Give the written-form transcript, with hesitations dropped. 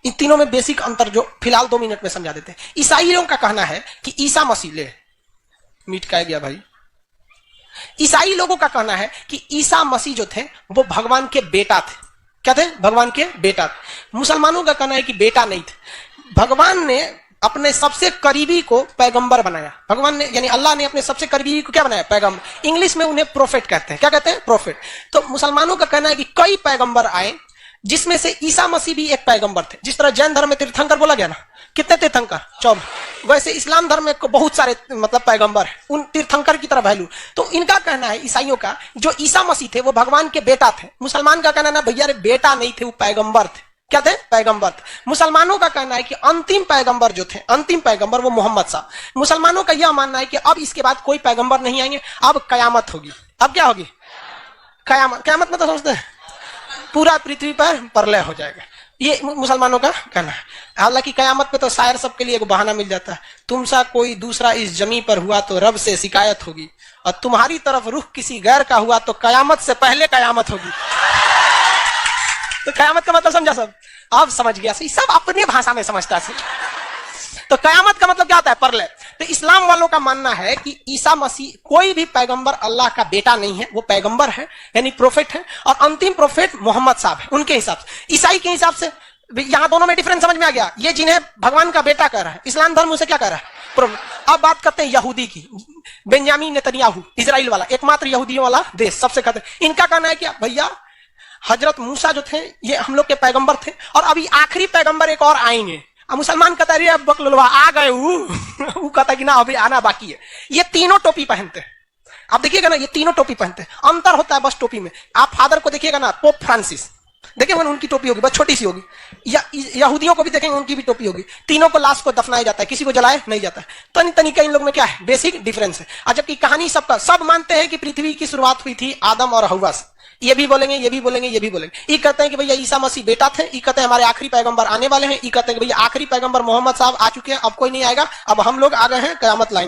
इन तीनों में बेसिक अंतर जो फिलहाल 2 मिनट में समझा देते हैं। ईसाइयों का कहना है कि ईसा मसीह ले मीट का गया भाई। ईसाई लोगों का कहना है कि ईसा मसीह जो थे वो भगवान के बेटा थे। क्या थे? भगवान के बेटा थे। मुसलमानों का कहना है कि बेटा नहीं थे। भगवान ने अपने सबसे करीबी को पैगंबर बनाया। भगवान ने यानी अल्लाह ने अपने सबसे करीबी को क्या बनाया? पैगंबर। इंग्लिश में उन्हें प्रोफेट कहते हैं। क्या कहते हैं? प्रोफेट। तो मुसलमानों का कहना है कि कई पैगंबर आए जिसमें से ईसा मसीह भी एक पैगंबर थे। जिस तरह जैन धर्म में तीर्थंकर बोला गया ना, कितने तीर्थंकर? 14। वैसे इस्लाम धर्म में बहुत सारे मतलब पैगंबर है, उन तीर्थंकर की तरह वैल्यू। तो इनका कहना है ईसाइयों का, जो ईसा मसीह थे वो भगवान के बेटा थे। मुसलमान का कहना है ना भैया रे बेटा नहीं थे, वो पैगंबर थे। क्या थे? पैगंबर थे। मुसलमानों का कहना है कि अंतिम पैगंबर जो थे, अंतिम पैगंबर वो मोहम्मद साहब। मुसलमानों का यह मानना है कि अब इसके बाद कोई पैगंबर नहीं आएंगे, अब कयामत होगी। अब क्या होगी? कयामत। कयामत में तो समझते हैं पूरा पृथ्वी पर प्रलय हो जाएगा, ये मुसलमानों का कहना है। हालांकि कयामत पे तो शायर सबके लिए एक बहाना मिल जाता है, तुमसा कोई दूसरा इस जमी पर हुआ तो रब से शिकायत होगी, और तुम्हारी तरफ रुख किसी गैर का हुआ तो कयामत से पहले कयामत होगी। तो कयामत का मतलब समझा सब? अब समझ गया सही, सब अपनी भाषा में समझता है। तो कयामत का मतलब क्या होता है? प्रलय। तो इस्लाम वालों का मानना है कि ईसा मसीह कोई भी पैगंबर अल्लाह का बेटा नहीं है, वो पैगंबर है यानी प्रोफेट है, और अंतिम प्रोफेट मोहम्मद साहब है उनके हिसाब से। ईसाई के हिसाब से यहां दोनों में डिफरेंस समझ में आ गया। ये जिन्हें भगवान का बेटा कह रहा है, इस्लाम धर्म उसे क्या कह रहा है? अब बात करते हैं यहूदी की। बेंजामिन नेतन्याहू, इजराइल वाला, एकमात्र यहूदियों वाला देश, सबसे कहते हैं। इनका कहना है कि भैया हजरत मूसा जो थे ये हम लोग के पैगंबर थे, और अभी आखिरी पैगंबर एक और आएंगे। मुसलमान कहता है अब बकलवा आ गए, वो कहता है कि ना अभी आना बाकी है। ये तीनों टोपी पहनते हैं, आप देखिएगा ना, ये तीनों टोपी पहनते हैं। अंतर होता है बस टोपी में। आप फादर को देखिएगा ना, पोप फ्रांसिस, देखिएगा उनकी टोपी होगी बस छोटी सी होगी। यहूदियों को भी देखेंगे उनकी भी टोपी होगी। तीनों को लाश को दफनाया जाता है, किसी को जलाए नहीं जाता है। तो तनिका इन लोग में क्या है? बेसिक डिफरेंस है। और जबकि कहानी सबका, सब मानते हैं कि पृथ्वी की शुरुआत हुई थी आदम और हव्वा से। ये भी बोलेंगे, ये भी बोलेंगे, ये भी बोलेंगे। ये कहते हैं कि भैया ईसा मसीह बेटा थे, ये कहते हैं हमारे आखिरी पैगंबर आने वाले हैं, ये कहते हैं कि भैया आखिरी पैगंबर मोहम्मद साहब आ चुके हैं, अब कोई नहीं आएगा, अब हम लोग आ गए हैं कयामत लाइन।